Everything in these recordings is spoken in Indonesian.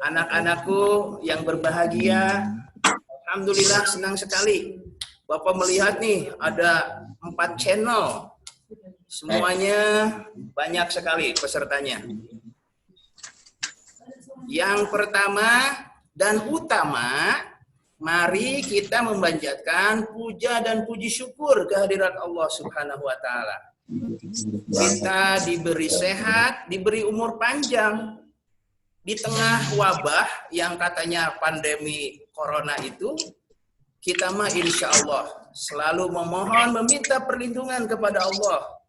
Anak-anakku yang berbahagia, alhamdulillah senang sekali. Bapak melihat nih ada 4 channel. Semuanya banyak sekali pesertanya. Yang pertama dan utama, mari kita memanjatkan puja dan puji syukur kehadirat Allah Subhanahu wa taala. Kita diberi sehat, diberi umur panjang. Di tengah wabah yang katanya pandemi corona itu, kita mah insya Allah selalu memohon, meminta perlindungan kepada Allah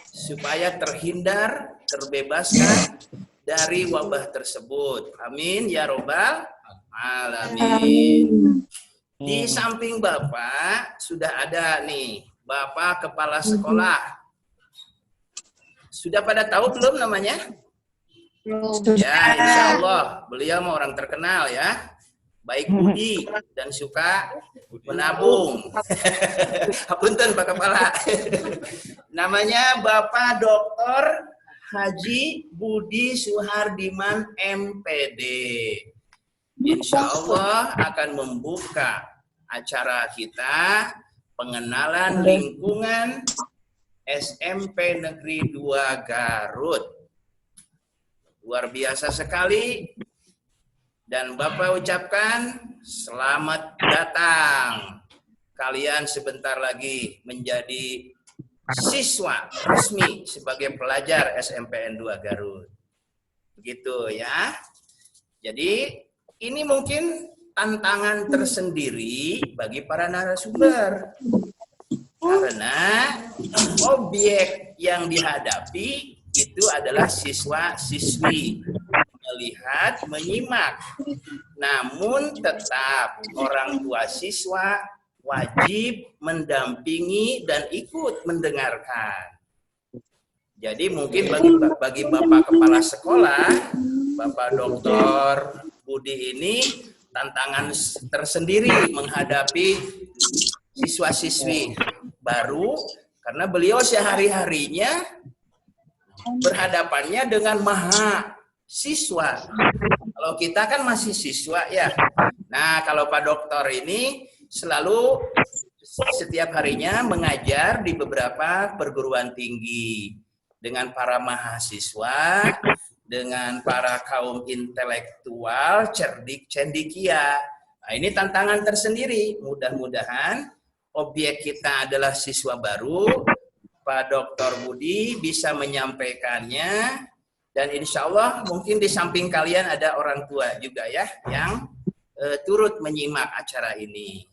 supaya terhindar, terbebaskan dari wabah tersebut. Amin ya robbal alamin. Di samping Bapak sudah ada nih Bapak Kepala Sekolah. Sudah pada tahu belum namanya? Ya, insya Allah beliau mau orang terkenal ya, baik budi dan suka menabung. Punten Pak Kepala. Namanya Bapak Dr. Haji Budi Suhardiman MPD. Insya Allah akan membuka acara kita pengenalan lingkungan SMP Negeri 2 Garut. Luar biasa sekali. Dan Bapak ucapkan selamat datang. Kalian sebentar lagi menjadi siswa resmi sebagai pelajar SMPN 2 Garut. Begitu ya. Jadi ini mungkin tantangan tersendiri bagi para narasumber. Karena objek yang dihadapi itu adalah siswa-siswi, melihat, menyimak. Namun tetap orang tua siswa wajib mendampingi dan ikut mendengarkan. Jadi mungkin bagi Bapak Kepala Sekolah, Bapak Dr. Budi ini tantangan tersendiri menghadapi siswa-siswi baru, karena beliau sehari-harinya berhadapannya dengan mahasiswa. Kalau kita kan masih siswa ya. Nah, kalau Pak Dokter ini selalu setiap harinya mengajar di beberapa perguruan tinggi dengan para mahasiswa, dengan para kaum intelektual, cerdik cendikia. Nah, ini tantangan tersendiri. Mudah-mudahan objek kita adalah siswa baru, Pak Dr. Budi bisa menyampaikannya, dan insya Allah mungkin di samping kalian ada orang tua juga ya yang turut menyimak acara ini.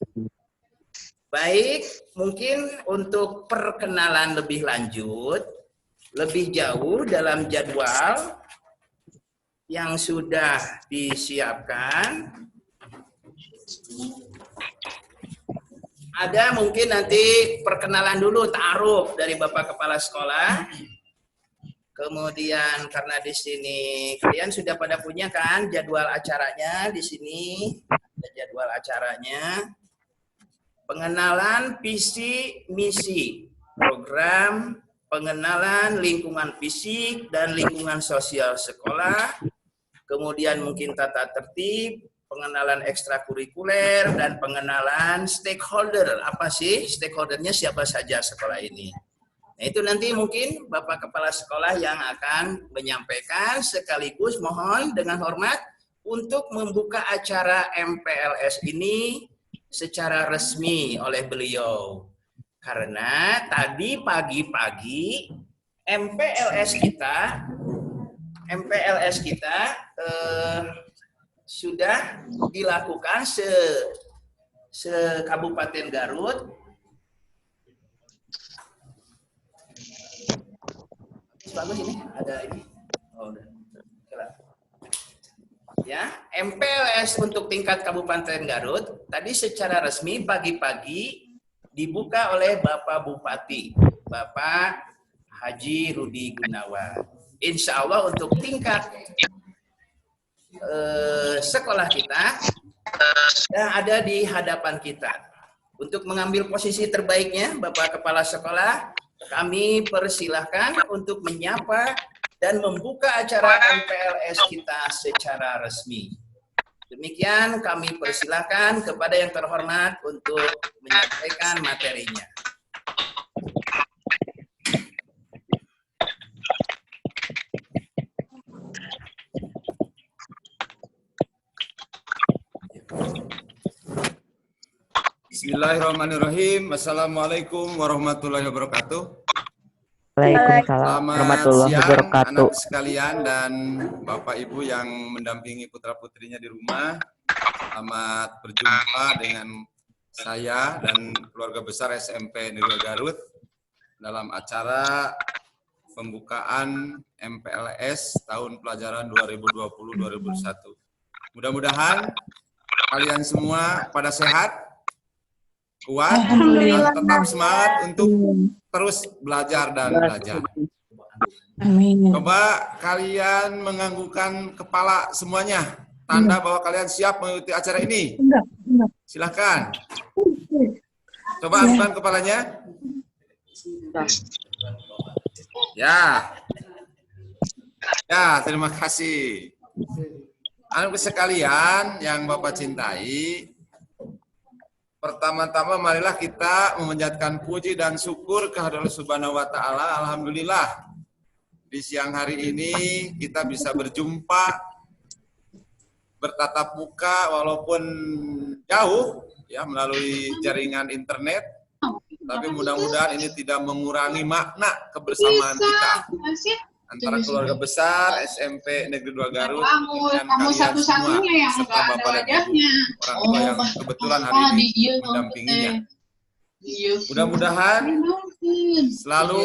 Baik, mungkin untuk perkenalan lebih lanjut, lebih jauh dalam jadwal yang sudah disiapkan, ada mungkin nanti perkenalan dulu, ta'aruf dari Bapak Kepala Sekolah. Kemudian karena di sini kalian sudah pada punya kan jadwal acaranya, di sini ada jadwal acaranya. Pengenalan visi misi program, pengenalan lingkungan fisik dan lingkungan sosial sekolah. Kemudian mungkin tata tertib, pengenalan ekstrakurikuler, dan pengenalan stakeholder. Apa sih stakeholdernya, siapa saja sekolah ini. Nah, itu nanti mungkin Bapak Kepala Sekolah yang akan menyampaikan, sekaligus mohon dengan hormat untuk membuka acara MPLS ini secara resmi oleh beliau. Karena tadi pagi-pagi MPLS kita sudah dilakukan se-Kabupaten Garut. Bagus ini, ada ini. Oh, udah. Ya, MPLS untuk tingkat Kabupaten Garut tadi secara resmi pagi-pagi dibuka oleh Bapak Bupati, Bapak Haji Rudi Gunawan. Insya Allah untuk tingkat sekolah kita yang ada di hadapan kita. Untuk mengambil posisi terbaiknya, Bapak Kepala Sekolah, kami persilahkan untuk menyapa dan membuka acara MPLS kita secara resmi. Demikian kami persilahkan kepada yang terhormat untuk menyampaikan materinya. Bismillahirrahmanirrahim. Assalamualaikum warahmatullahi wabarakatuh. Waalaikumsalam warahmatullahi wabarakatuh. Anak sekalian dan Bapak Ibu yang mendampingi putra-putrinya di rumah. Selamat berjumpa dengan saya dan keluarga besar SMP Negeri Garut dalam acara pembukaan MPLS tahun pelajaran 2020-2021. Mudah-mudahan kalian semua pada sehat, kuat, dan tetap semangat untuk terus belajar dan belajar. Amin. Coba kalian menganggukkan kepala semuanya, tanda bahwa kalian siap mengikuti acara ini. Silahkan. Coba angkat kepalanya. Ya. Ya, terima kasih. Anak sekalian yang Bapak cintai, pertama-tama marilah kita memanjatkan puji dan syukur kehadirat Allah Subhanahu wa taala. Alhamdulillah di siang hari ini kita bisa berjumpa, bertatap muka walaupun jauh ya melalui jaringan internet. Tapi mudah-mudahan ini tidak mengurangi makna kebersamaan kita antara keluarga besar SMP Negeri 2 Garut dengan kalian semua serta Bapak dan Ibu orang tua yang kebetulan hari ini mendampinginya. Mudah-mudahan selalu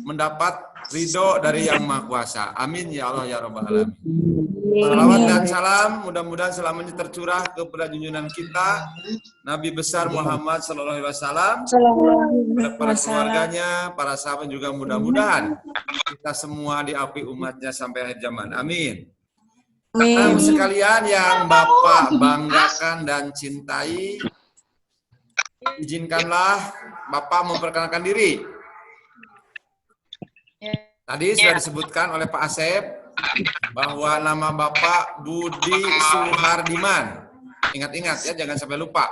mendapat ridho dari Yang Maha Kuasa. Amin ya Allah ya Rabbal Alamin. Salawat dan salam mudah-mudahan selamanya tercurah kepada junjungan kita Nabi besar Muhammad Sallallahu Alaihi Wasallam, para keluarganya, para sahabat juga mudah-mudahan kita semua diakui umatnya sampai akhir zaman. Amin. Anak sekalian yang Bapak banggakan dan cintai, izinkanlah Bapak memperkenalkan diri. Tadi sudah disebutkan oleh Pak Asep bahwa nama Bapak Budi Suhardiman. Ingat-ingat ya, jangan sampai lupa.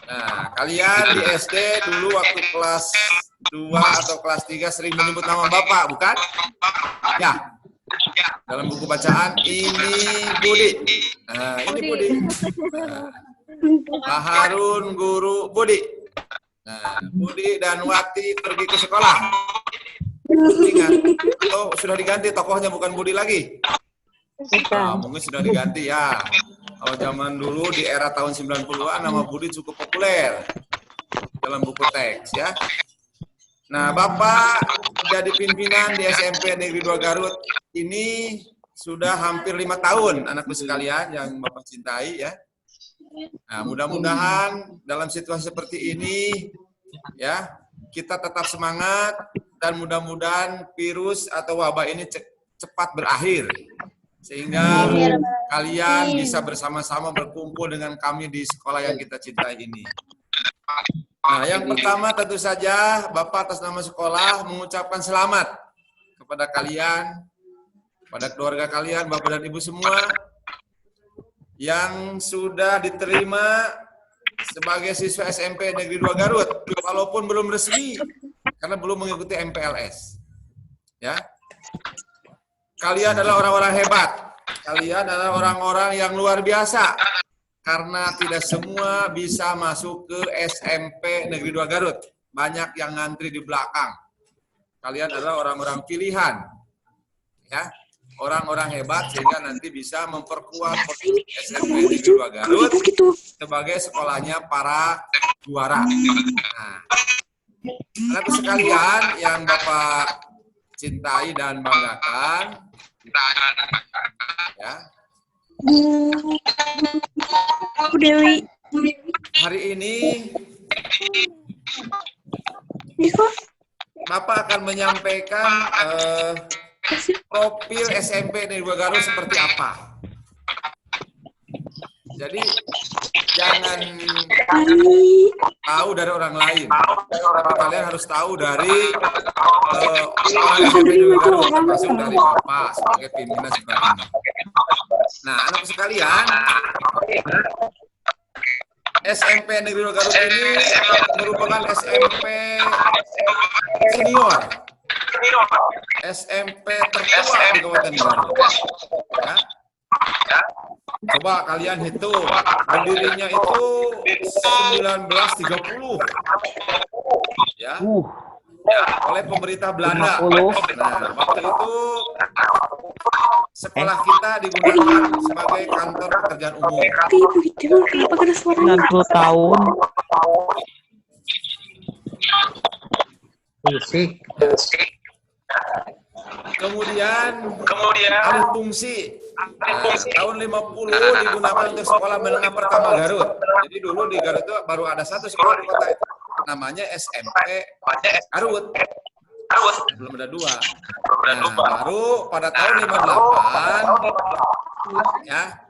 Nah, kalian di SD dulu waktu kelas 2 atau kelas 3 sering menyebut nama Bapak, bukan? Ya. Dalam buku bacaan, ini Budi. Nah, ini Budi. Nah, Pak Harun, Guru Budi. Nah, Budi dan Wati pergi ke sekolah. Ingat, atau sudah diganti tokohnya bukan Budi lagi? Nah, mungkin sudah diganti ya. Kalau zaman dulu di era tahun 90-an nama Budi cukup populer dalam buku teks ya. Nah, Bapak jadi pimpinan di SMP Negeri 2 Garut ini sudah hampir 5 tahun, anakku sekalian yang Bapak cintai ya. Nah, mudah-mudahan dalam situasi seperti ini ya, kita tetap semangat dan mudah-mudahan virus atau wabah ini cepat berakhir sehingga kalian bisa bersama-sama berkumpul dengan kami di sekolah yang kita cintai ini. Nah, yang pertama tentu saja Bapak atas nama sekolah mengucapkan selamat kepada kalian, pada keluarga kalian, Bapak dan Ibu semua yang sudah diterima sebagai siswa SMP Negeri 2 Garut, walaupun belum resmi, karena belum mengikuti MPLS. Ya, kalian adalah orang-orang hebat, kalian adalah orang-orang yang luar biasa, karena tidak semua bisa masuk ke SMP Negeri 2 Garut. Banyak yang ngantri di belakang. Kalian adalah orang-orang pilihan, ya, orang-orang hebat sehingga nanti bisa memperkuat SMP Negeri 2 Garut sebagai sekolahnya para juara. Nah, anak sekalian yang Bapak cintai dan banggakan, ya. Bu Dewi. Hari ini Bapak akan menyampaikan profil SMP Negeri 2 Garut seperti apa. Jadi jangan tahu dari orang lain. Tapi kalian harus tahu dari orang SMP Negeri Garut, termasuk dari Bapak sebagai pimpinan seperti ini. Nah, anak sekalian, SMP Negeri Garut ini merupakan SMP senior, SMP tertua di Kabupaten Garut. Ya. Coba kalian hitung, berdirinya itu 1930, ya, oleh pemerintah Belanda. Nah, waktu itu sekolah kita digunakan sebagai kantor pekerjaan umum. Kenapa kena suaranya? 90 tahun. Kemudian alih fungsi. Nah, tahun 50 digunakan untuk sekolah menengah pertama Garut. Jadi dulu di Garut itu baru ada satu sekolah di kota itu, namanya SMP Garut. Belum ada dua. Nah, baru pada tahun 58 ya,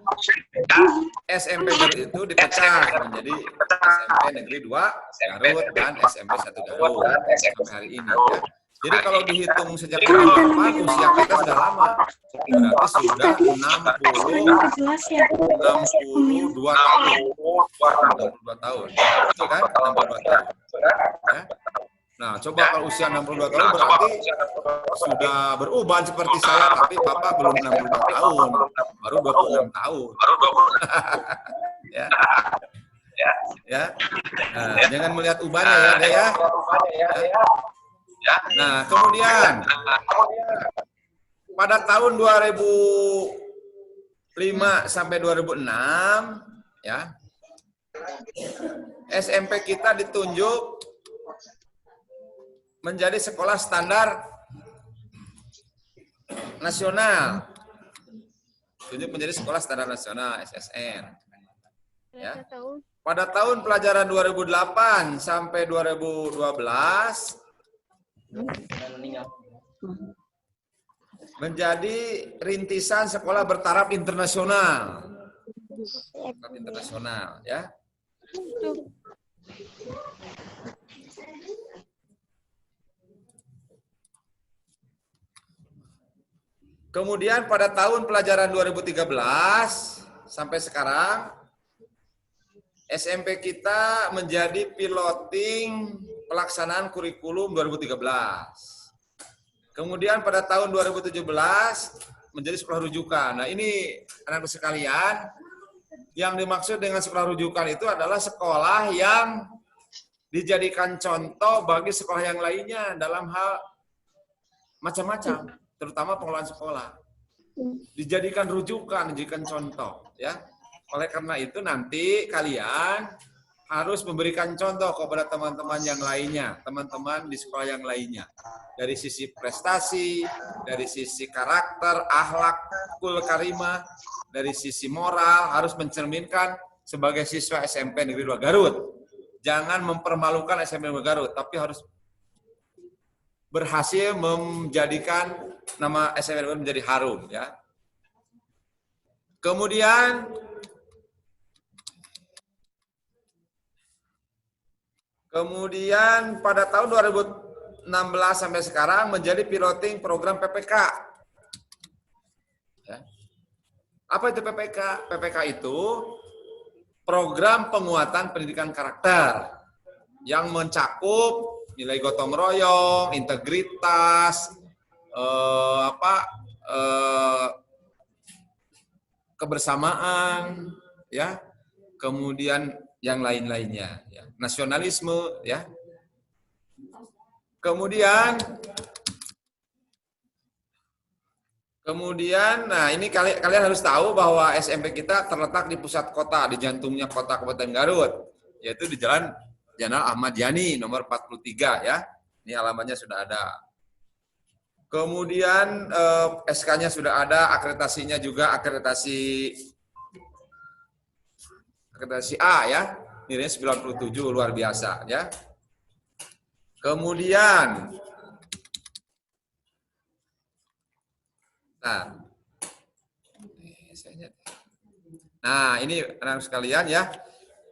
SMP Garut itu dipecah menjadi SMP Negeri 2 Garut dan SMP 1 Garut sampai hari ini ya. Jadi kalau dihitung sejak tahun 8, usia kita sudah lama. Berarti sudah 62 tahun. 62 tahun. Betul kan? 62 tahun. Ya. Nah, coba kalau usia 62 tahun berarti sudah beruban seperti saya, tapi Bapak belum 62 tahun. Baru 26 tahun. Ya. Ya. Nah, jangan melihat ubannya ya, Dek ya. Nah, kemudian pada tahun 2005 sampai 2006 ya, SMP kita ditunjuk menjadi sekolah standar nasional. Tunjuk menjadi sekolah standar nasional SSN. Ya. Pada tahun pelajaran 2008 sampai 2012 menjadi rintisan sekolah bertaraf internasional. Internasional, ya. Kemudian pada tahun pelajaran 2013 sampai sekarang SMP kita menjadi piloting pelaksanaan kurikulum 2013. Kemudian pada tahun 2017 menjadi sekolah rujukan. Nah, ini anak-anak sekalian, yang dimaksud dengan sekolah rujukan itu adalah sekolah yang dijadikan contoh bagi sekolah yang lainnya dalam hal macam-macam, terutama pengelolaan sekolah. Dijadikan rujukan, dijadikan contoh, ya. Oleh karena itu nanti kalian harus memberikan contoh kepada teman-teman yang lainnya, teman-teman di sekolah yang lainnya. Dari sisi prestasi, dari sisi karakter, akhlak, kul karimah, dari sisi moral, harus mencerminkan sebagai siswa SMP Negeri 2 Garut. Jangan mempermalukan SMP Negeri 2 Garut, tapi harus berhasil menjadikan nama SMP Negeri 2 Garut menjadi harum. Ya. Kemudian pada tahun 2016 sampai sekarang menjadi piloting program PPK. Ya. Apa itu PPK? PPK itu program penguatan pendidikan karakter yang mencakup nilai gotong royong, integritas, kebersamaan, ya, kemudian yang lain-lainnya, ya. Nasionalisme, ya. Kemudian, nah ini kalian harus tahu bahwa SMP kita terletak di pusat kota, di jantungnya kota Kabupaten Garut, yaitu di Jalan Jenderal Ahmad Yani nomor 43, ya. Ini alamatnya sudah ada. Kemudian SK-nya sudah ada, akreditasinya juga akreditasi A, ya. Nilainya 97, luar biasa, ya. Kemudian, nah ini anak sekalian, ya,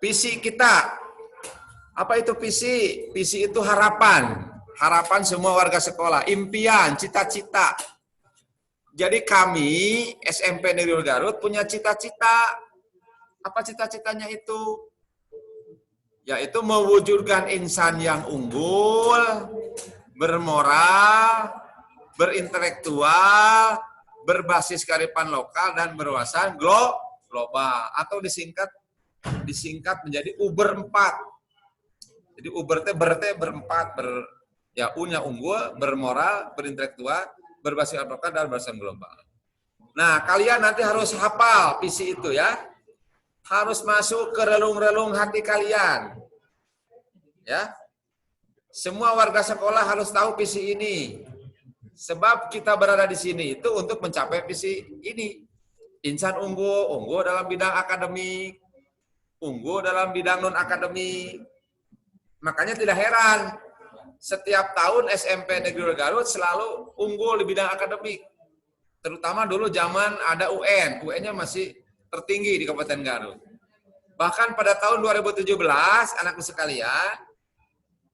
visi kita Apa itu visi? Visi itu harapan. Harapan semua warga sekolah, impian, cita-cita. Jadi kami SMP Negeri Garut punya cita-cita. Apa cita-citanya itu? Yaitu mewujudkan insan yang unggul, bermoral, berintelektual, berbasis kearifan lokal dan berwawasan global, atau disingkat menjadi Uber 4. Jadi Uber berempat, ya U-nya unggul, bermoral, berintelektual, berbasis lokal dan berwawasan global. Nah, kalian nanti harus hafal visi itu ya. Harus masuk ke relung-relung hati kalian. Ya. Semua warga sekolah harus tahu visi ini. Sebab kita berada di sini itu untuk mencapai visi ini. Insan unggul dalam bidang akademik, unggul dalam bidang non-akademik. Makanya tidak heran, setiap tahun SMP Negeri Garut selalu unggul di bidang akademik. Terutama dulu zaman ada UN, UN-nya masih tertinggi di Kabupaten Garut. Bahkan pada tahun 2017, anakku sekalian,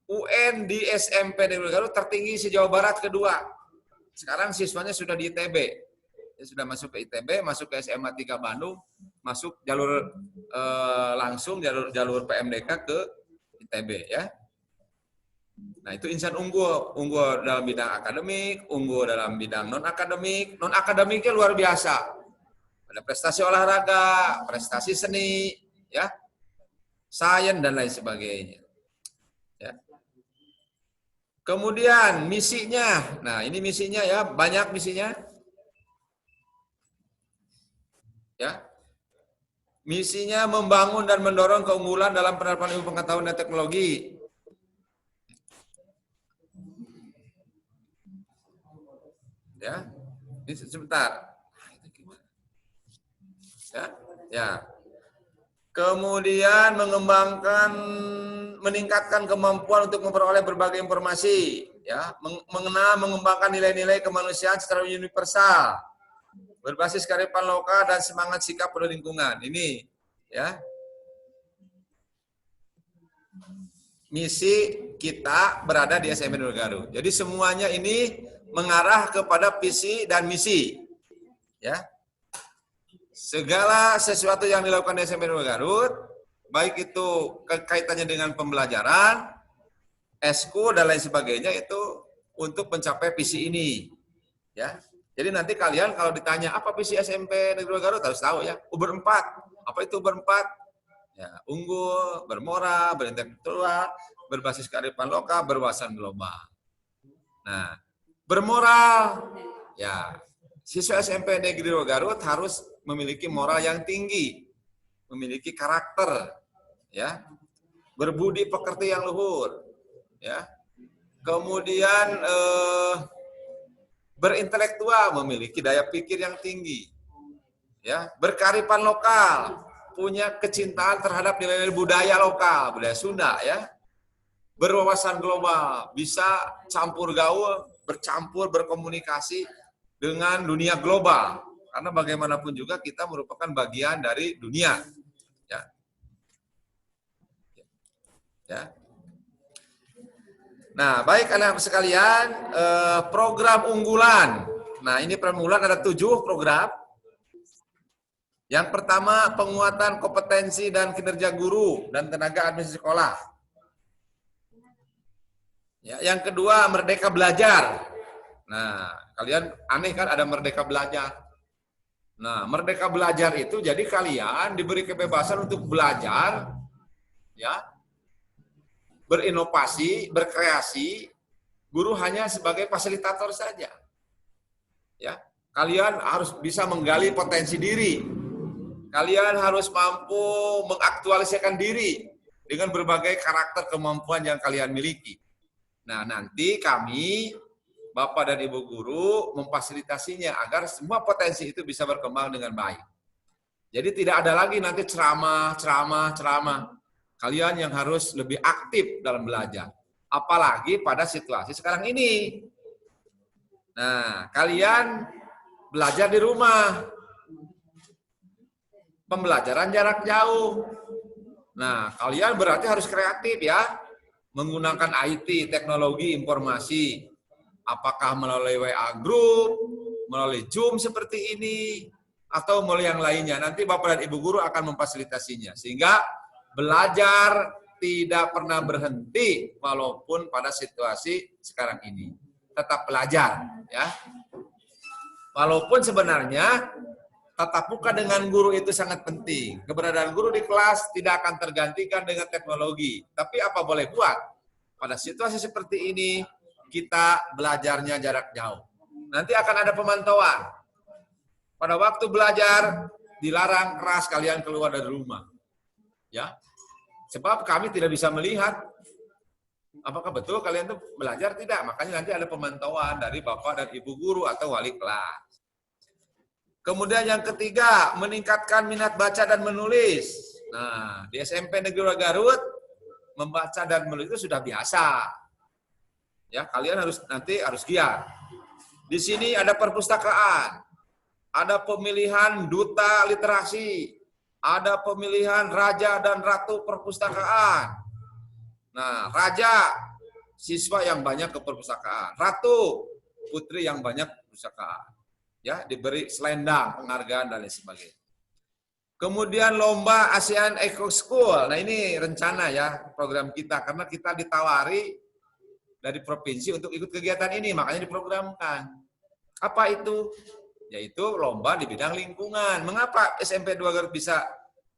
UN di SMP Negeri Garut tertinggi se-Jawa Barat kedua. Sekarang siswanya sudah di ITB. Dia sudah masuk ke ITB, masuk ke SMA 3 Bandung, masuk jalur langsung jalur PMDK ke ITB ya. Nah, itu insan unggul dalam bidang akademik, unggul dalam bidang non-akademik. Non-akademiknya luar biasa. Ada prestasi olahraga, prestasi seni, ya. Sains dan lain sebagainya. Ya. Kemudian misinya. Nah, ini misinya ya, banyak misinya. Ya. Misinya membangun dan mendorong keunggulan dalam penerapan ilmu pengetahuan dan teknologi. Ya, ini sebentar. Ya. Kemudian meningkatkan kemampuan untuk memperoleh berbagai informasi, ya, mengenal, mengembangkan nilai-nilai kemanusiaan secara universal, berbasis kearifan lokal dan semangat sikap peduli lingkungan. Ini, ya. Misi kita berada di SMP Negeri Garut. Jadi semuanya ini mengarah kepada visi dan misi. Ya. Segala sesuatu yang dilakukan di SMP Negeri Garut, baik itu kaitannya dengan pembelajaran, eskul dan lain sebagainya, itu untuk mencapai visi ini. Ya. Jadi nanti kalian kalau ditanya apa visi SMP Negeri Garut harus tahu ya. Uber 4. Apa itu Uber 4? Ya, unggul, bermoral, berintelektual, berbasis kearifan lokal, berwawasan global. Nah, bermoral, ya, siswa SMP Negeri Garut harus memiliki moral yang tinggi, memiliki karakter, ya, berbudi pekerti yang luhur, ya. Kemudian berintelektual, memiliki daya pikir yang tinggi, ya, berkearifan lokal, punya kecintaan terhadap nilai-nilai budaya lokal, budaya Sunda, ya. Berwawasan global, bisa campur gaul, bercampur, berkomunikasi dengan dunia global. Karena bagaimanapun juga kita merupakan bagian dari dunia. Ya. Ya. Nah, baik anak-anak sekalian, program unggulan. Nah, ini program unggulan ada 7 program. Yang pertama, penguatan kompetensi dan kinerja guru dan tenaga administrasi sekolah. Ya, yang kedua, merdeka belajar. Nah, kalian aneh kan ada merdeka belajar. Nah, merdeka belajar itu jadi kalian diberi kebebasan untuk belajar, ya, berinovasi, berkreasi. Guru hanya sebagai fasilitator saja. Ya, kalian harus bisa menggali potensi diri. Kalian harus mampu mengaktualisasikan diri dengan berbagai karakter kemampuan yang kalian miliki. Nah, nanti kami, Bapak dan Ibu guru, memfasilitasinya agar semua potensi itu bisa berkembang dengan baik. Jadi tidak ada lagi nanti ceramah. Kalian yang harus lebih aktif dalam belajar. Apalagi pada situasi sekarang ini. Nah, kalian belajar di rumah. Pembelajaran jarak jauh. Nah, kalian berarti harus kreatif ya, menggunakan IT, teknologi informasi. Apakah melalui WA Group, melalui Zoom seperti ini, atau melalui yang lainnya. Nanti Bapak dan Ibu Guru akan memfasilitasinya. Sehingga belajar tidak pernah berhenti, walaupun pada situasi sekarang ini. Tetap belajar. Ya. Walaupun sebenarnya tatap muka dengan guru itu sangat penting. Keberadaan guru di kelas tidak akan tergantikan dengan teknologi. Tapi apa boleh buat? Pada situasi seperti ini, kita belajarnya jarak jauh. Nanti akan ada pemantauan. Pada waktu belajar, dilarang keras kalian keluar dari rumah. Ya, sebab kami tidak bisa melihat apakah betul kalian itu belajar tidak. Makanya nanti ada pemantauan dari Bapak dan Ibu Guru atau wali kelas. Kemudian yang ketiga, meningkatkan minat baca dan menulis. Nah, di SMP Negeri 2 Garut, membaca dan menulis itu sudah biasa. Ya, kalian nanti harus giat. Di sini ada perpustakaan, ada pemilihan duta literasi, ada pemilihan raja dan ratu perpustakaan. Nah, raja, siswa yang banyak ke perpustakaan. Ratu, putri yang banyak ke perpustakaan. Ya, diberi selendang, penghargaan, dan lain sebagainya. Kemudian lomba ASEAN Eco School. Nah, ini rencana ya program kita, karena kita ditawari dari provinsi untuk ikut kegiatan ini, makanya diprogramkan. Apa itu? Yaitu lomba di bidang lingkungan. Mengapa SMP 2 Garut bisa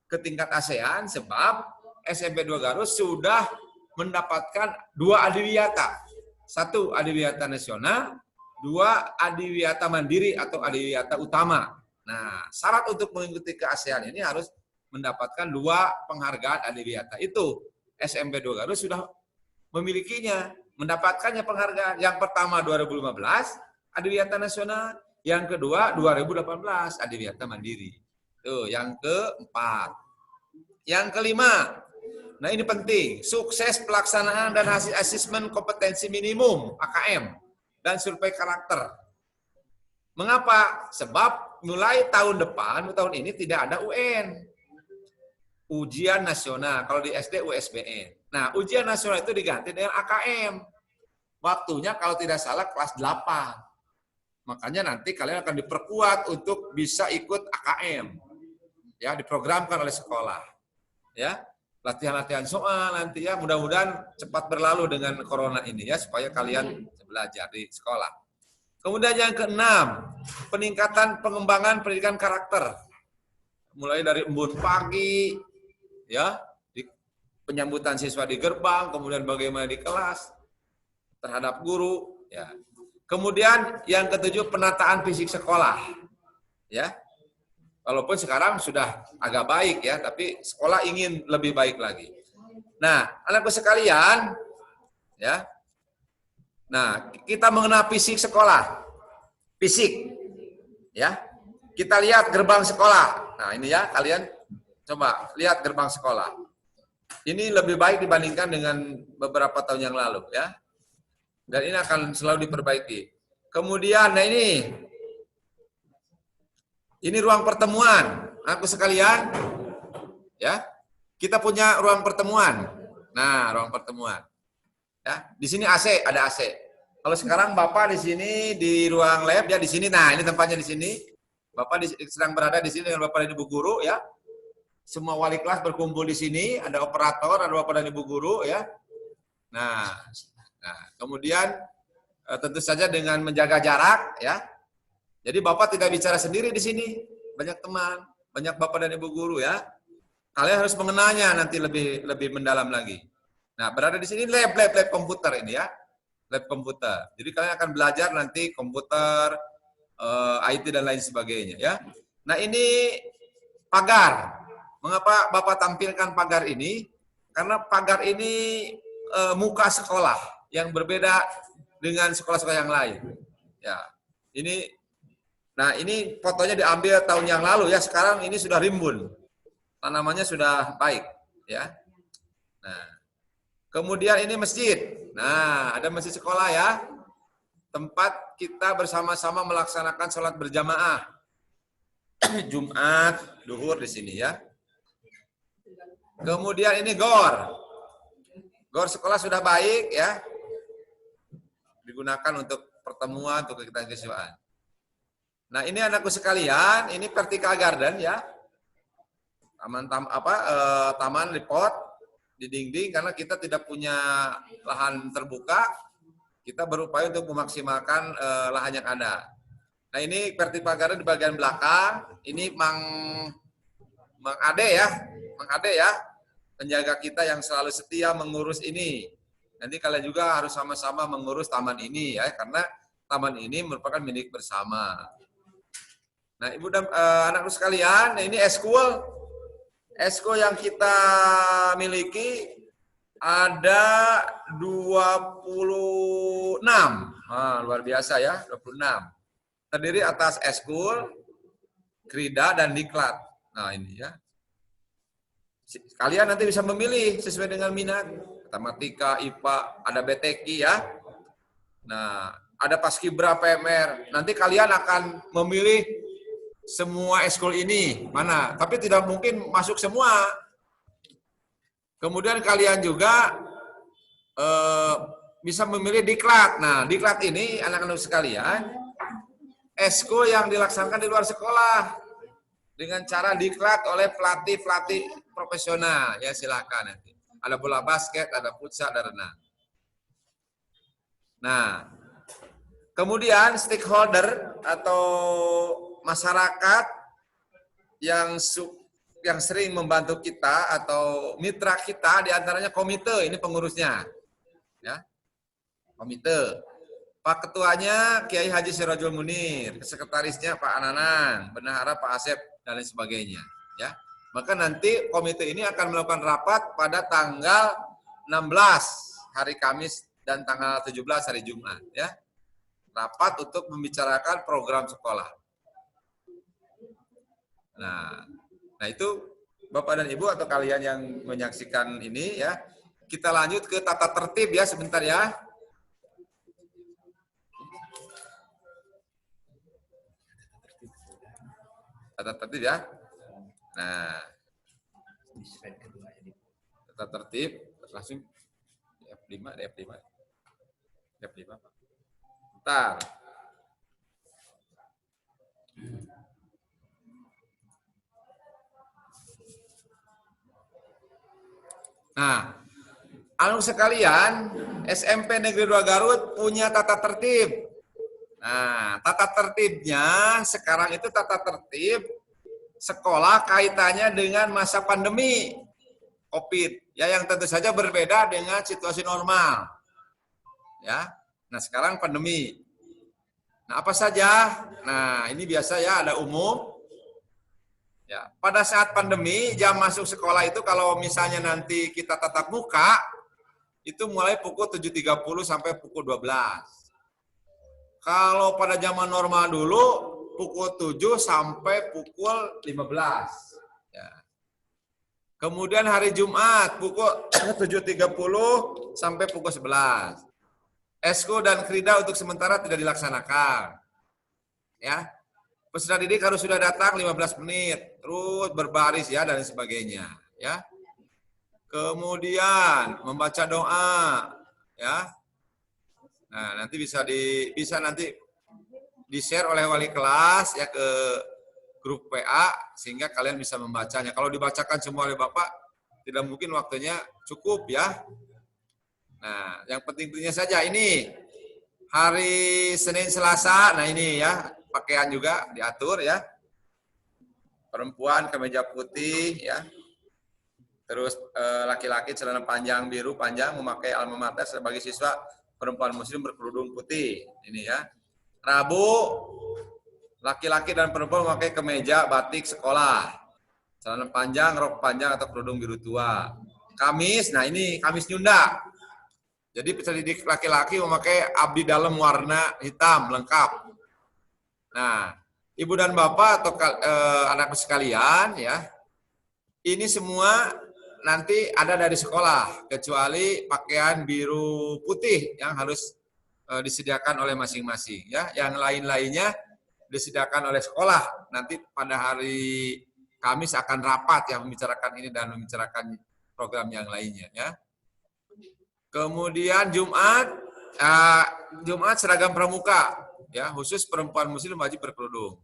ke tingkat ASEAN? Sebab SMP 2 Garut sudah mendapatkan 2 adiwiyata. 1 adiwiyata nasional, 2 adiwiyata mandiri atau adiwiyata utama. Nah, syarat untuk mengikuti ke ASEAN ini harus mendapatkan 2 penghargaan adiwiyata. Itu SMP 2 Garut sudah memilikinya. Mendapatkannya penghargaan. Yang pertama 2015, adiwiyata nasional. Yang kedua 2018, adiwiyata mandiri. Tuh, yang keempat. Yang kelima, nah ini penting, sukses pelaksanaan dan hasil asesmen kompetensi minimum, AKM, dan survei karakter. Mengapa? Sebab mulai tahun depan, tahun ini tidak ada UN. Ujian nasional, kalau di SD USBN. Nah, ujian nasional itu diganti dengan AKM. Waktunya kalau tidak salah kelas 8. Makanya nanti kalian akan diperkuat untuk bisa ikut AKM. Ya, diprogramkan oleh sekolah. Ya, latihan-latihan soal nanti ya, mudah-mudahan cepat berlalu dengan corona ini ya, supaya kalian belajar di sekolah. Kemudian yang keenam, peningkatan pengembangan pendidikan karakter. Mulai dari embun pagi, ya, di penyambutan siswa di gerbang, kemudian bagaimana di kelas, terhadap guru, ya. Kemudian yang ketujuh, penataan fisik sekolah, ya. Walaupun sekarang sudah agak baik ya, tapi sekolah ingin lebih baik lagi. Nah, anakku sekalian, ya. Nah, kita mengenal fisik sekolah, fisik, ya. Kita lihat gerbang sekolah. Nah, ini ya, kalian coba lihat gerbang sekolah. Ini lebih baik dibandingkan dengan beberapa tahun yang lalu, ya. Dan ini akan selalu diperbaiki. Kemudian, nah ini ruang pertemuan. Aku sekalian, ya, kita punya ruang pertemuan. Nah, ruang pertemuan. Ya, di sini AC, ada AC. Kalau sekarang Bapak di sini di ruang lab, ya di sini. Nah, ini tempatnya di sini. Bapak sedang berada di sini dengan Bapak dan Ibu Guru, ya. Semua wali kelas berkumpul di sini. Ada operator, ada Bapak dan Ibu Guru, ya. Nah, kemudian tentu saja dengan menjaga jarak, ya. Jadi Bapak tidak bicara sendiri di sini, banyak teman, banyak Bapak dan Ibu Guru, ya. Kalian harus mengenalnya nanti lebih mendalam lagi. Nah, berada di sini lab komputer ini ya, lab komputer. Jadi kalian akan belajar nanti komputer, IT dan lain sebagainya, ya. Nah ini pagar. Mengapa Bapak tampilkan pagar ini? Karena pagar ini muka sekolah yang berbeda dengan sekolah-sekolah yang lain. Ya, ini fotonya diambil tahun yang lalu ya. Sekarang ini sudah rimbun, tanamannya sudah baik, ya. Nah, kemudian ini masjid. Nah, ada masjid sekolah ya, tempat kita bersama-sama melaksanakan sholat berjamaah. Jumat, duhur di sini ya. Kemudian ini GOR. GOR sekolah sudah baik ya. Digunakan untuk pertemuan, untuk kegiatan kesiswaan. Nah, ini anakku sekalian, ini vertical garden ya. Taman repot di dinding karena kita tidak punya lahan terbuka. Kita berupaya untuk memaksimalkan lahan yang ada. Nah, ini vertical garden di bagian belakang. Ini Mang Ade ya. Mang Ade ya. Penjaga kita yang selalu setia mengurus ini. Nanti kalian juga harus sama-sama mengurus taman ini ya, karena taman ini merupakan milik bersama. Nah, Ibu dan anak-anak sekalian, ini eskul. Eskul yang kita miliki ada 26. Nah, luar biasa ya, 26. Terdiri atas eskul, krida, dan diklat. Nah, ini ya. Kalian nanti bisa memilih sesuai dengan minat. Matematika, IPA, ada BTK ya. Nah, ada Paskibra, PMR. Nanti kalian akan memilih semua eskul ini. Mana? Tapi tidak mungkin masuk semua. Kemudian kalian juga bisa memilih diklat. Nah, diklat ini anak-anak sekalian, eskul yang dilaksanakan di luar sekolah. Dengan cara diklat oleh pelatih-pelatih profesional. Ya, silakan nanti. Ada bola basket, ada futsal, ada renang. Nah, kemudian stakeholder atau masyarakat yang sering membantu kita atau mitra kita, diantaranya komite, ini pengurusnya. Ya, komite. Pak Ketuanya Kiai Haji Sirajul Munir, sekretarisnya Pak Ananan, bendahara Pak Asep, dan lain sebagainya. Ya. Maka nanti komite ini akan melakukan rapat pada tanggal 16 hari Kamis dan tanggal 17 hari Jumat ya. Rapat untuk membicarakan program sekolah. Nah, itu Bapak dan Ibu atau kalian yang menyaksikan ini ya. Kita lanjut ke tata tertib ya sebentar ya. Tata tertib ya. Nah, tata tertib langsung F5, F5. Bentar. Nah, anak sekalian, SMP Negeri 2 Garut punya tata tertib. Nah, tata tertibnya sekarang itu tata tertib sekolah kaitannya dengan masa pandemi COVID, ya yang tentu saja berbeda dengan situasi normal. Ya. Nah, sekarang pandemi. Nah, apa saja? Nah, ini biasa ya, ada umum. Ya, pada saat pandemi, jam masuk sekolah itu kalau misalnya nanti kita tatap muka, itu mulai pukul 7.30 sampai pukul 12. Kalau pada zaman normal dulu, pukul 7 sampai pukul 15. Ya. Kemudian hari Jumat, pukul 7.30 sampai pukul 11. Eskul dan krida untuk sementara tidak dilaksanakan. Ya. Peserta didik harus sudah datang 15 menit, terus berbaris ya dan sebagainya, ya. Kemudian membaca doa, ya. Nah, nanti bisa nanti di-share oleh wali kelas ya ke grup PA sehingga kalian bisa membacanya. Kalau dibacakan semua oleh Bapak, tidak mungkin waktunya cukup ya. Nah, yang penting-pentingnya saja ini hari Senin Selasa, nah ini ya. Pakaian juga diatur ya. Perempuan kemeja putih ya. Terus laki-laki celana panjang biru panjang memakai alma mater sebagai siswa perempuan muslim berkerudung putih. Ini ya. Rabu laki-laki dan perempuan memakai kemeja batik sekolah. Celana panjang, rok panjang atau kerudung biru tua. Kamis, nah ini Kamis nyunda. Jadi peserta didik laki-laki memakai abdi dalam warna hitam lengkap. Nah, Ibu dan Bapak atau anak sekalian ya, ini semua nanti ada dari sekolah, kecuali pakaian biru putih yang harus disediakan oleh masing-masing ya. Yang lain-lainnya disediakan oleh sekolah. Nanti pada hari Kamis akan rapat yang membicarakan ini dan membicarakan program yang lainnya ya. Kemudian Jumat seragam pramuka ya, khusus perempuan muslim wajib berkerudung.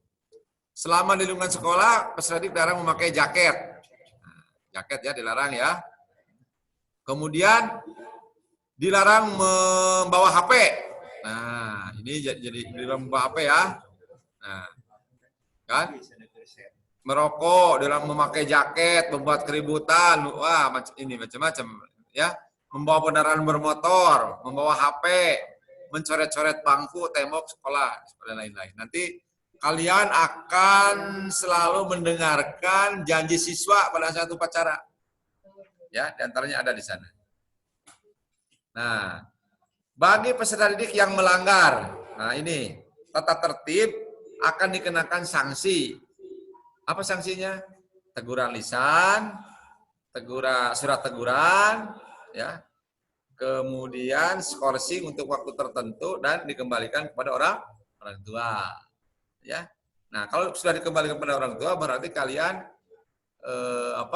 Selama di lingkungan sekolah peserta didik dilarang memakai jaket. Nah, jaket ya dilarang ya. Kemudian dilarang membawa HP. Nah, ini jadi dilarang membawa HP ya. Nah, kan? Merokok, dilarang memakai jaket, membuat keributan, wah ini macam-macam ya. Membawa kendaraan bermotor, membawa HP, mencoret-coret bangku, tembok sekolah, dan lain-lain. Nanti kalian akan selalu mendengarkan janji siswa pada saat upacara. Ya, diantaranya ada di sana. Nah, bagi peserta didik yang melanggar, nah ini tata tertib akan dikenakan sanksi. Apa sanksinya? Teguran lisan, surat teguran, ya. Kemudian skorsing untuk waktu tertentu dan dikembalikan kepada orang tua, ya. Nah, kalau sudah dikembalikan kepada orang tua berarti kalian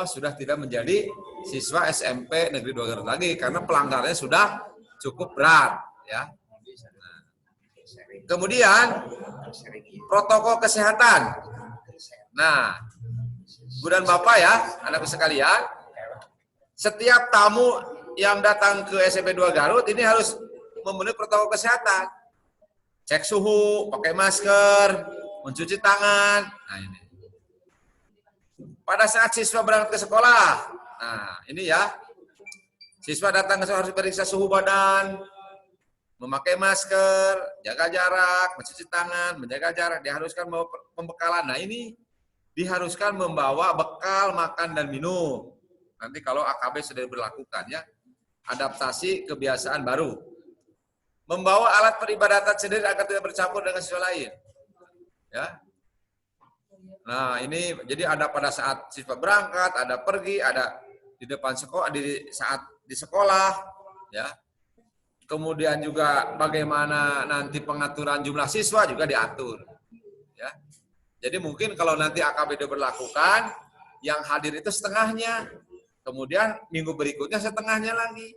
sudah tidak menjadi siswa SMP Negeri 2 Garut lagi karena pelanggarannya sudah cukup berat, ya. Nah, kemudian protokol kesehatan. Nah, Bu dan Bapak ya, anakku sekalian, setiap tamu yang datang ke SMP 2 Garut ini harus memenuhi protokol kesehatan. Cek suhu, pakai masker, mencuci tangan. Nah, ini. Pada saat siswa berangkat ke sekolah, nah ini ya, siswa datang ke sekolah harus periksa suhu badan, memakai masker, jaga jarak, mencuci tangan, menjaga jarak, diharuskan membawa pembekalan. Nah ini diharuskan membawa bekal makan dan minum. Nanti kalau AKB sudah diberlakukan ya, adaptasi kebiasaan baru. Membawa alat peribadatan sendiri agar tidak bercampur dengan siswa lain. Ya. Nah, ini jadi ada pada saat siswa berangkat, ada pergi, ada di depan sekolah, saat di sekolah, ya. Kemudian juga bagaimana nanti pengaturan jumlah siswa juga diatur, ya. Jadi mungkin kalau nanti AKB diberlakukan, yang hadir itu setengahnya, kemudian minggu berikutnya setengahnya lagi.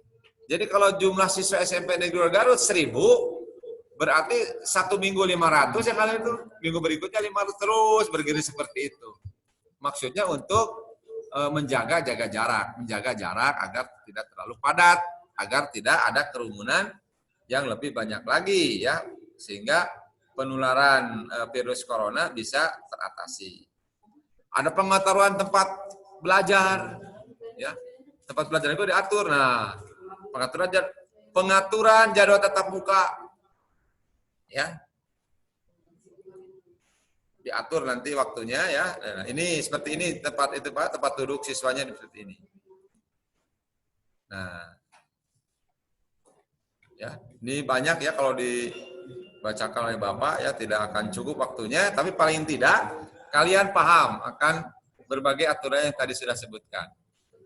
Jadi kalau jumlah siswa SMP Negeri 2 Garut 1000, berarti 1 minggu 500 yang kalian itu, minggu berikutnya 500 terus bergiri seperti itu. Maksudnya untuk menjaga jarak agar tidak terlalu padat, agar tidak ada kerumunan yang lebih banyak lagi ya, sehingga penularan virus corona bisa teratasi. Ada pengaturan tempat belajar, ya, tempat belajar itu diatur. Nah, pengaturan jadwal tatap muka. Ya, diatur nanti waktunya ya. Nah, ini seperti ini tempat duduk siswanya seperti ini. Nah, ya ini banyak ya kalau dibacakan oleh Bapak ya, tidak akan cukup waktunya. Tapi paling tidak kalian paham akan berbagai aturan yang tadi sudah sebutkan.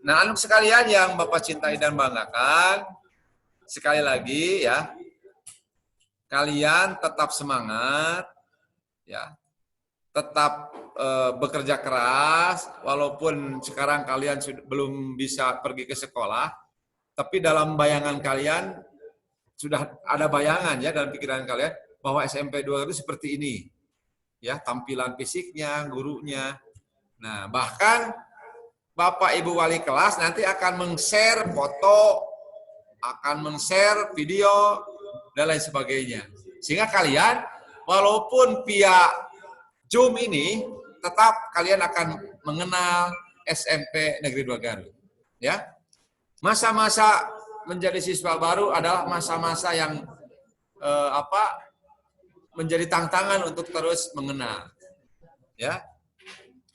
Nah, anak sekalian yang Bapak cintai dan banggakan, sekali lagi ya. Kalian tetap semangat, ya, tetap bekerja keras, walaupun sekarang kalian belum bisa pergi ke sekolah, tapi dalam bayangan kalian sudah ada bayangan ya dalam pikiran kalian bahwa SMP 2 itu seperti ini, ya, tampilan fisiknya, gurunya. Nah, bahkan Bapak Ibu wali kelas nanti akan meng-share foto, akan meng-share video, dan lain sebagainya. Sehingga kalian, walaupun via Zoom ini, tetap kalian akan mengenal SMP Negeri 2 Garut. Ya, masa-masa menjadi siswa baru adalah masa-masa yang menjadi tantangan untuk terus mengenal. Ya,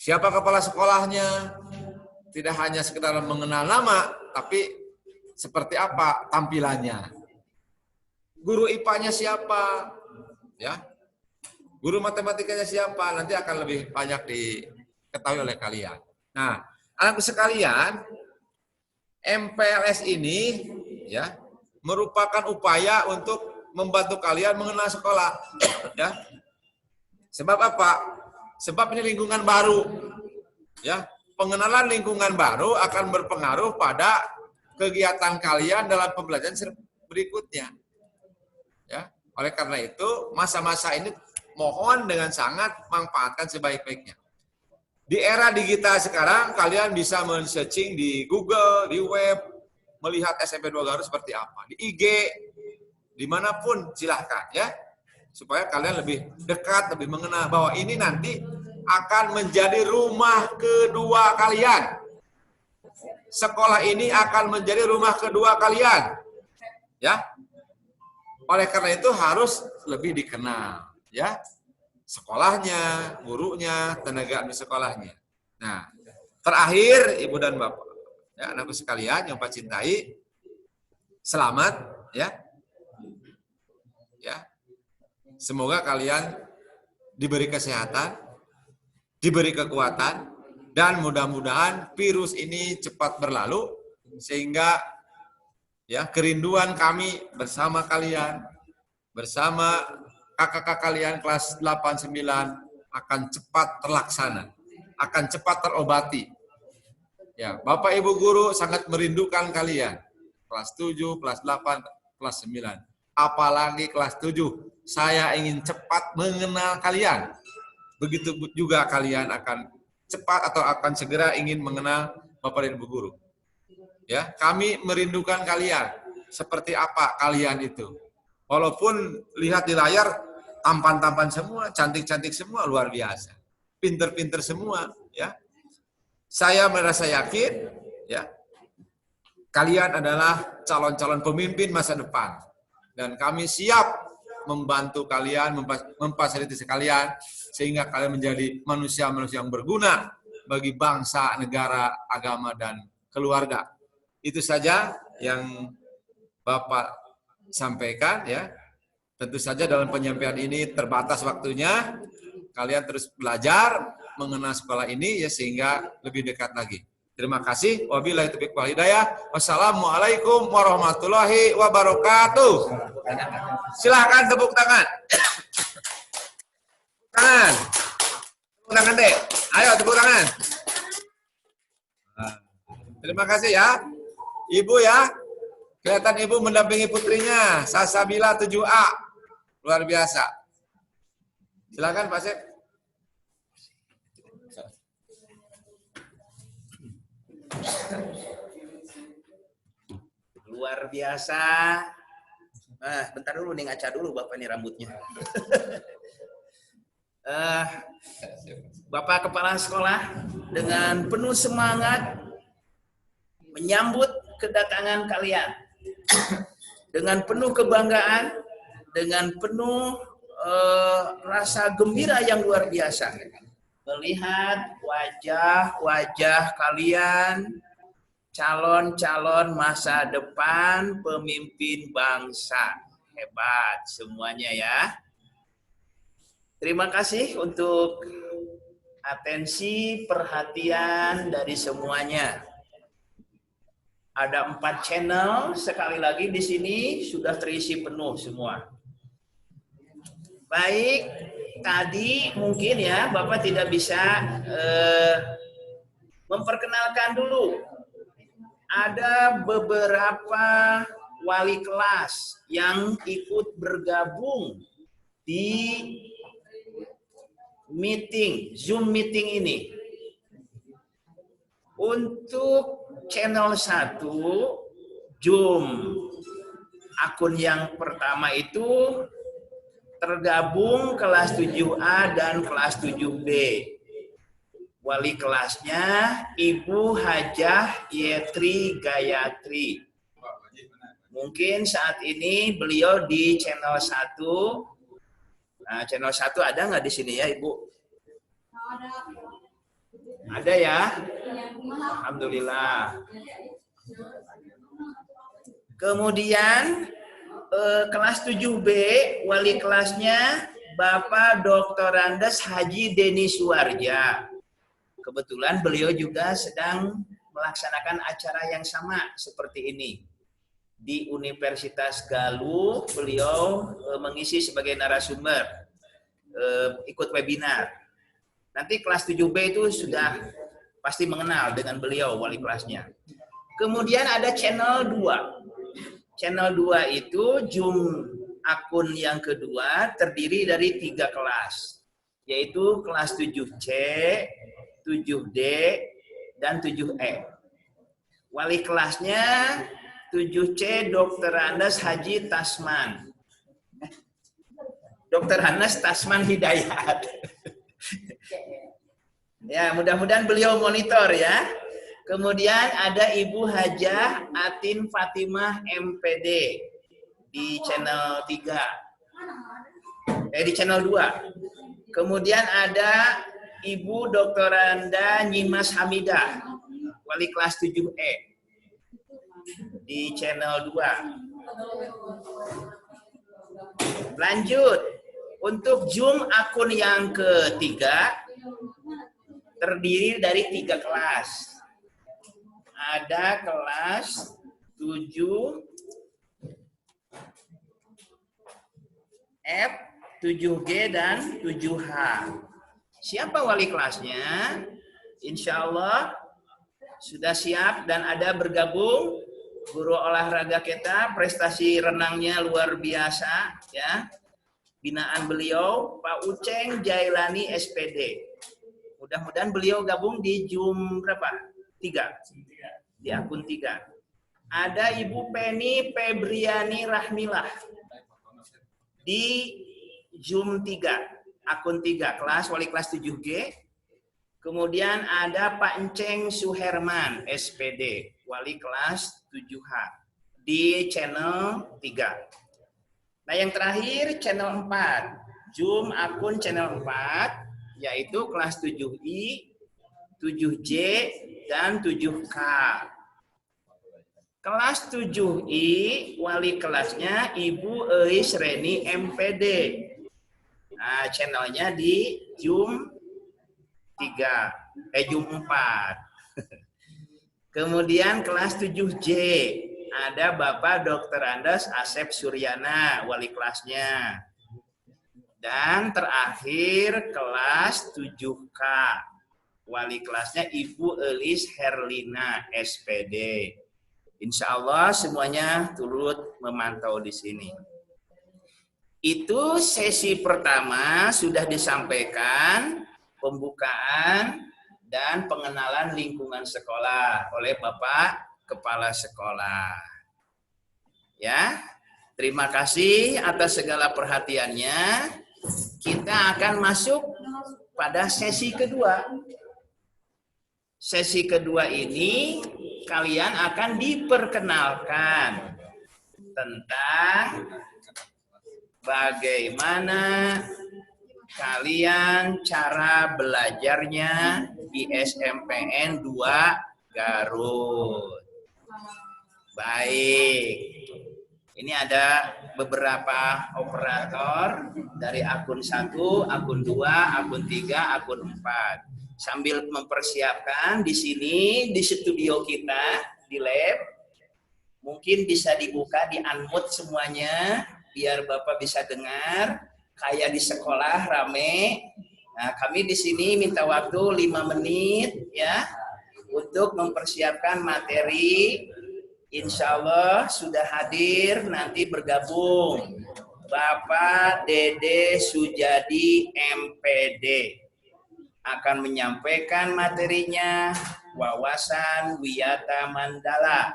siapa kepala sekolahnya, tidak hanya sekedar mengenal nama, tapi seperti apa tampilannya. Guru IPA-nya siapa, ya, guru matematikanya siapa, nanti akan lebih banyak diketahui oleh kalian. Nah, anak sekalian, MPLS ini, ya, merupakan upaya untuk membantu kalian mengenal sekolah, ya. Sebab apa? Sebab ini lingkungan baru, ya. pengenalan lingkungan baru akan berpengaruh pada kegiatan kalian dalam pembelajaran berikutnya. Ya, oleh karena itu masa-masa ini mohon dengan sangat manfaatkan sebaik-baiknya. Di era digital sekarang kalian bisa men-searching di Google, di web, melihat SMP 2 Garut seperti apa, di IG, dimanapun silahkan ya, supaya kalian lebih dekat, lebih mengenal bahwa ini nanti akan menjadi rumah kedua kalian. Sekolah ini akan menjadi rumah kedua kalian, ya. Oleh karena itu harus lebih dikenal, ya, sekolahnya, gurunya, tenaga di sekolahnya. Nah, terakhir Ibu dan Bapak, ya, anakku sekalian yang Pak cintai, selamat, ya, ya. Semoga kalian diberi kesehatan, diberi kekuatan, dan mudah-mudahan virus ini cepat berlalu sehingga ya kerinduan kami bersama kalian, bersama kakak-kakak kalian kelas 8, 9 akan cepat terlaksana, akan cepat terobati. Ya, Bapak Ibu guru sangat merindukan kalian. Kelas 7, kelas 8, kelas 9. Apalagi kelas 7. Saya ingin cepat mengenal kalian. Begitu juga kalian akan cepat atau akan segera ingin mengenal Bapak dan Ibu guru. Ya, kami merindukan kalian. Seperti apa kalian itu? Walaupun lihat di layar tampan-tampan semua, cantik-cantik semua, luar biasa. Pinter-pinter semua, ya. Saya merasa yakin, ya. Kalian adalah calon-calon pemimpin masa depan. Dan kami siap membantu kalian, memfasilitasi kalian sehingga kalian menjadi manusia-manusia yang berguna bagi bangsa, negara, agama dan keluarga. Itu saja yang Bapak sampaikan ya. Tentu saja dalam penyampaian ini terbatas waktunya. Kalian terus belajar mengenal sekolah ini ya sehingga lebih dekat lagi. Terima kasih. Wabillahi taufiq wal hidayah. Wassalamualaikum warahmatullahi wabarakatuh. Silakan tepuk tangan. Tepuk tangan deh. Ayo tepuk tangan. Terima kasih ya. Ibu ya, kelihatan Ibu mendampingi putrinya, Sasabila 7A. Luar biasa. Silakan Pak Sep. Luar biasa. Bentar dulu nih, ngaca dulu Bapak nih rambutnya. Bapak Kepala Sekolah dengan penuh semangat menyambut kedatangan kalian. Dengan penuh kebanggaan, dengan penuh rasa gembira yang luar biasa. Melihat wajah-wajah kalian, calon-calon masa depan pemimpin bangsa. Hebat semuanya ya. Terima kasih untuk atensi, perhatian dari semuanya. Ada 4 channel, sekali lagi di sini sudah terisi penuh semua. Baik, tadi mungkin ya Bapak tidak bisa memperkenalkan dulu. Ada beberapa wali kelas yang ikut bergabung di meeting, Zoom meeting ini. Untuk channel 1, Zoom, akun yang pertama itu tergabung kelas 7A dan kelas 7B. Wali kelasnya Ibu Hajah Yetri Gayatri. Mungkin saat ini beliau di channel 1. Nah, channel 1 ada nggak di sini ya Ibu? Ada ya? Alhamdulillah. Kemudian kelas 7B, wali kelasnya Bapak Dr. Andes Haji Deni Suwarja. Kebetulan beliau juga sedang melaksanakan acara yang sama seperti ini. Di Universitas Galuh, beliau mengisi sebagai narasumber, ikut webinar. Nanti kelas 7B itu sudah pasti mengenal dengan beliau wali kelasnya. Kemudian ada channel 2. Channel 2 itu Zoom akun yang kedua terdiri dari 3 kelas, yaitu kelas 7C, 7D, dan 7E. Wali kelasnya 7C Dr. Anas Haji Tasman. Dr. Anas Tasman Hidayat. Ya, mudah-mudahan beliau monitor ya. Kemudian ada Ibu Hajah Atin Fatimah MPD di channel 3. Di channel 2. Kemudian ada Ibu Dr. Anda Nyimas Hamidah, wali kelas 7E di channel 2. Lanjut, untuk Zoom akun yang ketiga terdiri dari 3 kelas. Ada kelas 7F, 7G, dan 7H. Siapa wali kelasnya? Insya Allah sudah siap dan ada bergabung guru olahraga kita, prestasi renangnya luar biasa ya. Binaan beliau Pak Uceng Jailani SPD. Mudah-mudahan beliau gabung di Zoom berapa? 3. Di akun 3. Ada Ibu Penny Febriani Rahmilah di Zoom 3, akun 3, kelas wali kelas 7G. Kemudian ada Pak Enceng Suherman SPD, wali kelas 7H di channel 3. Nah, yang terakhir channel 4, Zoom akun channel 4, yaitu kelas 7I, 7J, dan 7K. Kelas 7I, wali kelasnya Ibu Eis Reni MPD. Nah, channelnya di Zoom 3, Zoom 4. Kemudian kelas 7J, ada Bapak Dr. Andes Asep Suryana, wali kelasnya. Dan terakhir kelas 7K, wali kelasnya Ibu Elis Herlina SPD. Insya Allah semuanya turut memantau di sini. Itu sesi pertama sudah disampaikan pembukaan dan pengenalan lingkungan sekolah oleh Bapak Kepala Sekolah. Ya, terima kasih atas segala perhatiannya. Kita akan masuk pada sesi kedua. Sesi kedua ini kalian akan diperkenalkan tentang bagaimana kalian cara belajarnya di SMPN 2 Garut. Baik. Ini ada beberapa operator dari akun 1, akun 2, akun 3, akun 4. Sambil mempersiapkan di sini, di studio kita, di lab, mungkin bisa dibuka, di-unmute semuanya, biar Bapak bisa dengar, kayak di sekolah rame. Nah, kami di sini minta waktu 5 menit ya, untuk mempersiapkan materi. Insya Allah sudah hadir, nanti bergabung Bapak Dede Sujadi MPD. Akan menyampaikan materinya, wawasan Wiyata Mandala.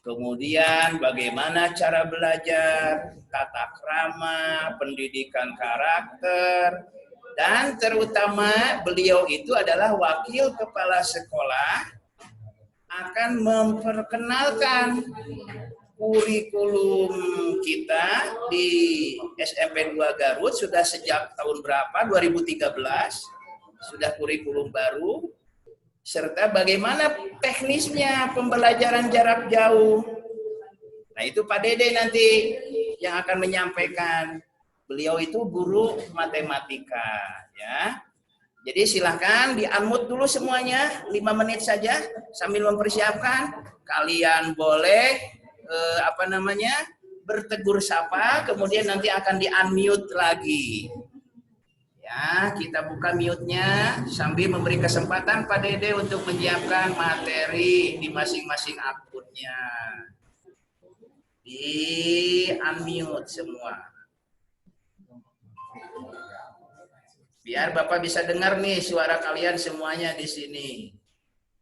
Kemudian bagaimana cara belajar, tata krama, pendidikan karakter, dan terutama beliau itu adalah wakil kepala sekolah, akan memperkenalkan kurikulum kita di SMP 2 Garut sudah sejak tahun berapa? 2013 sudah kurikulum baru, serta bagaimana teknisnya pembelajaran jarak jauh. Nah, itu Pak Dede nanti yang akan menyampaikan. Beliau itu guru matematika ya. Jadi silahkan di-unmute dulu semuanya 5 menit saja sambil mempersiapkan. Kalian boleh bertegur sapa, kemudian nanti akan di-unmute lagi. Ya, kita buka mute-nya sambil memberi kesempatan Pak Dede untuk menyiapkan materi di masing-masing akunnya. Di unmute semua. Biar Bapak bisa dengar nih suara kalian semuanya di sini.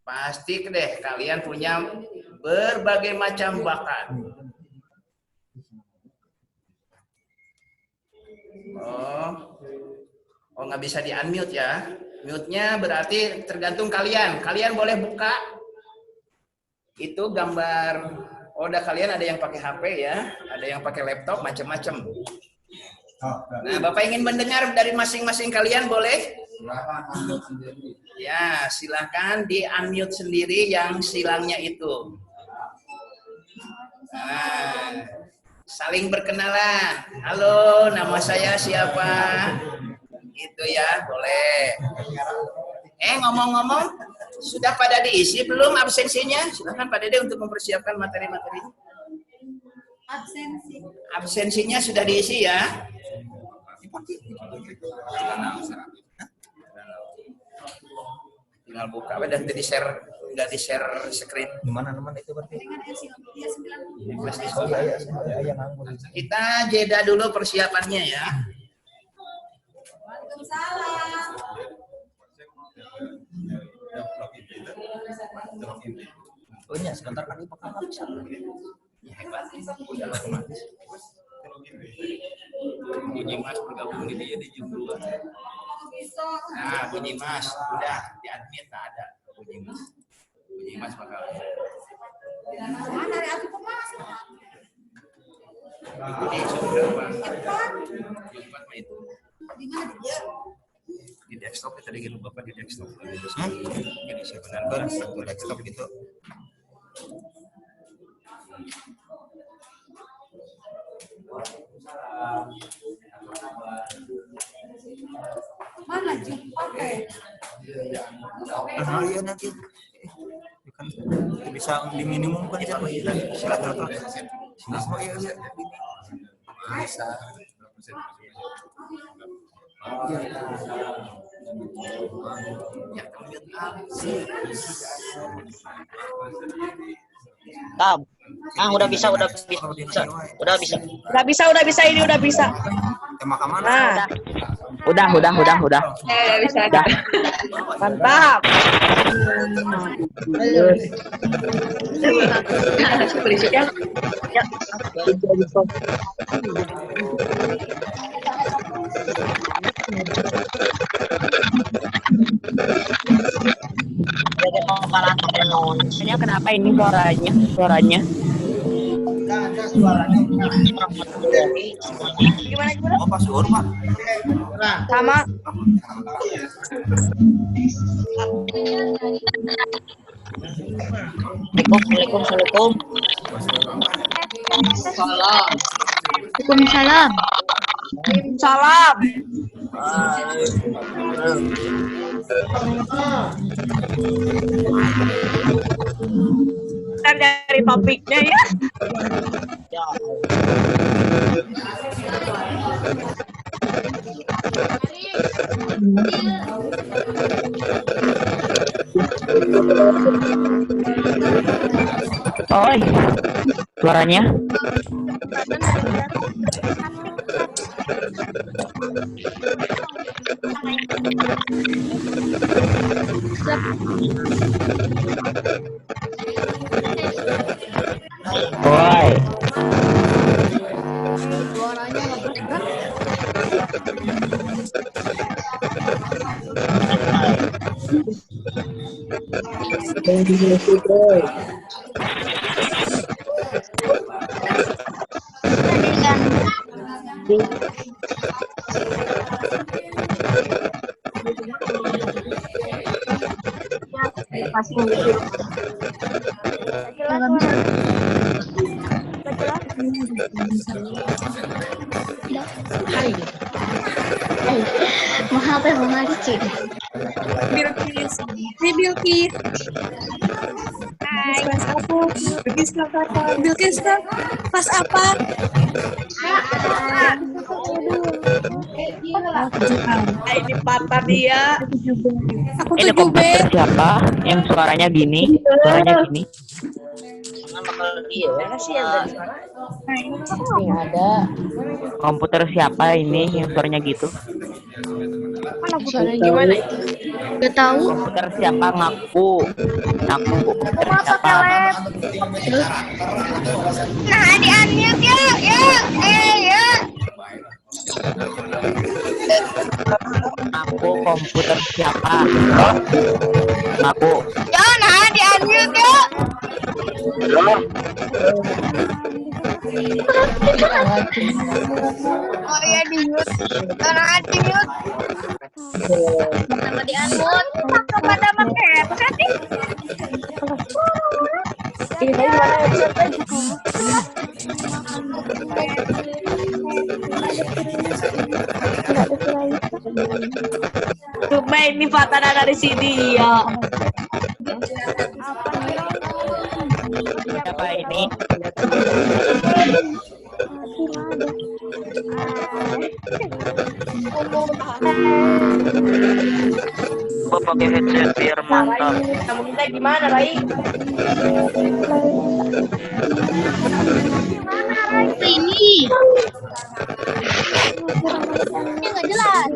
Pasti deh kalian punya berbagai macam bakat. Oh nggak bisa di unmute ya. Mute-nya berarti tergantung kalian. Kalian boleh buka itu gambar. Oh, udah kalian ada yang pakai HP ya, ada yang pakai laptop, macam-macam. Nah, Bapak ingin mendengar dari masing-masing kalian boleh? Ya, silakan di unmute sendiri yang silangnya itu. Nah, saling berkenalan. Halo, nama saya siapa? Gitu ya, boleh. Ngomong-ngomong, sudah pada diisi belum absensinya? Silakan Pak Dede untuk mempersiapkan materi-materi. Absensinya sudah diisi ya? Tinggal buka dan di share, nggak di share screen. Gimana teman itu berarti? Kita jeda dulu persiapannya ya. Oh iya, sebentar kan Ibu kan bisa. Ya, hebat. Udah lama. Bunyi Mas bergabung di dia di jam 2. Nah, Bunyi Mas udah di admin tak ada Bunyi Mas. Bunyi Mas bakal. Ini sudah Jumat mah itu. Di desktop tadi gitu Bapak di desktop. Jadi sebenarnya satu desktop itu. Mana Jumat? Iya nanti. Kan bisa di minimum kan siapa? Silakan. Oh iya iya. Bisa. Tab. Udah bisa. Udah bisa ini udah bisa. Tema kemana? Nah, udah. Bisa. Udah. Mantap. Ini kenapa ini suaranya? Gimana? Oh, Pak Suhur, Pak. Sama. Assalamualaikum. Waalaikumsalam. Salam. Kita dari topiknya ya. Oi, suaranya. Oi. Mahal teh mahal cik. Bilkis. Hai Bilkis. Hai. Kelas apa? Bilkis kelas apa? Bilkis kelas apa? Ini patah dia. Aku Ini 7B. komputer siapa yang suaranya gini? Suaranya gini. Mana sih yang dari mana? Nggak ada. Komputer siapa ini yang suaranya gitu? Suara gimana? Gak tahu. Komputer siapa ngaku? Ngaku komputer siapa? Nah, di unmute yuk, yuk. Yuk. Ngaku komputer siapa? Ngaku. Nah, di unmute yuk. Oh ya, di mute. Nah, di mute. Sama di unmute. Pada pakai headset nih. Ini tadi gimana headsetnya? Coba ini patah dari sini ya. Siapa ini? Gua pakai headset biar mantap. Kamu kita gimana, Rai? Ini. Nggak jelas.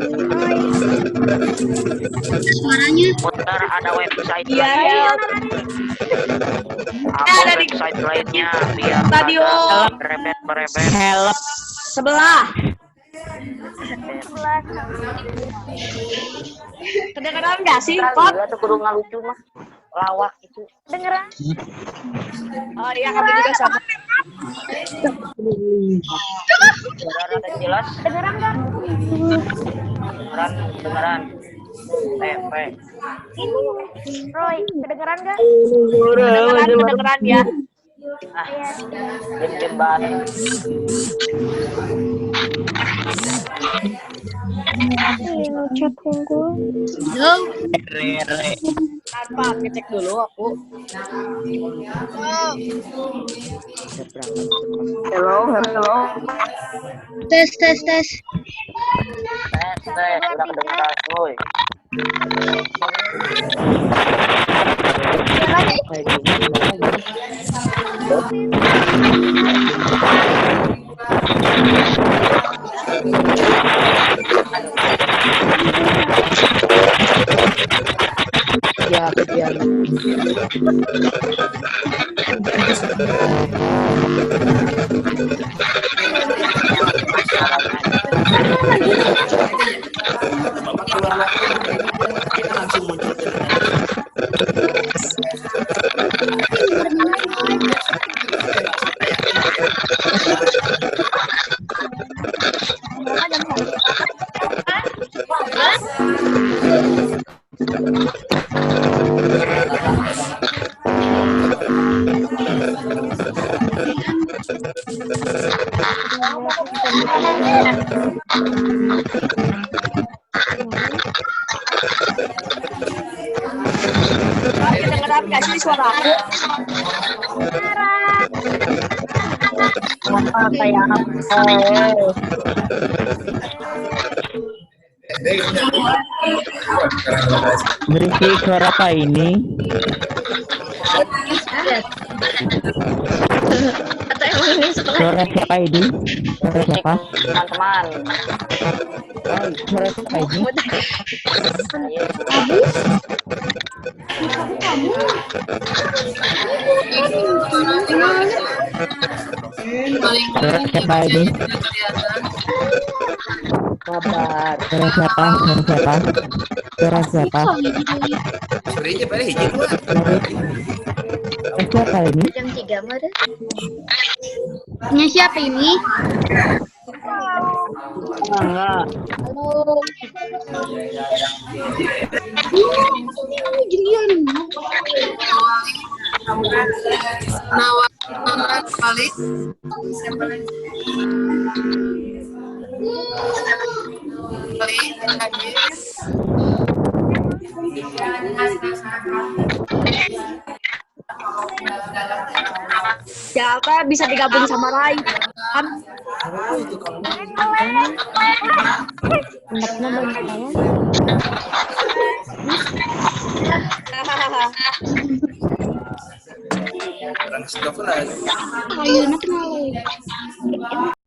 Suaranya. Putar ada website Iya, lain. iya. Ada website lainnya biar Radio. berebet. Help. Sebelah. Kedengeran nggak sih, Pot? Tuh kudu ngalucu mah. Lawak itu. Dengeran? Oh iya, kami juga sama. Dengeran ada jelas. Dengeran nggak? Dengeran. TP. Roy, kedengeran nggak? Kedengeran ya. Ah, game banget. Rere. Tanpa ngecek dulu aku. Hello. Tes. Tes, udah kedengeran, woi. Ya, kejadian. Bapak keluar waktu, kita langsung muncul ke Kedengeran nggak sih suara aku? Apa kayak Berisik suara apa ini? Atau emang ini sekolah? Suara siapa ini? Suara siapa? teman-teman. Suara siapa ini? Suara siapa ini? Kabar. Suara siapa? Suara siapa? Suara siapa? Sebenarnya pada hiji dua. Suara siapa ini? Jam 3 mah deh. Nya siapa ini? Enggak. Halo. Gilian. Nawar balik. Siapa lagi? Balik lagi. Siapa bisa digabung sama Rai? Kan? Anaknya banyak banget. Orang Singapura. Ayo, kenapa?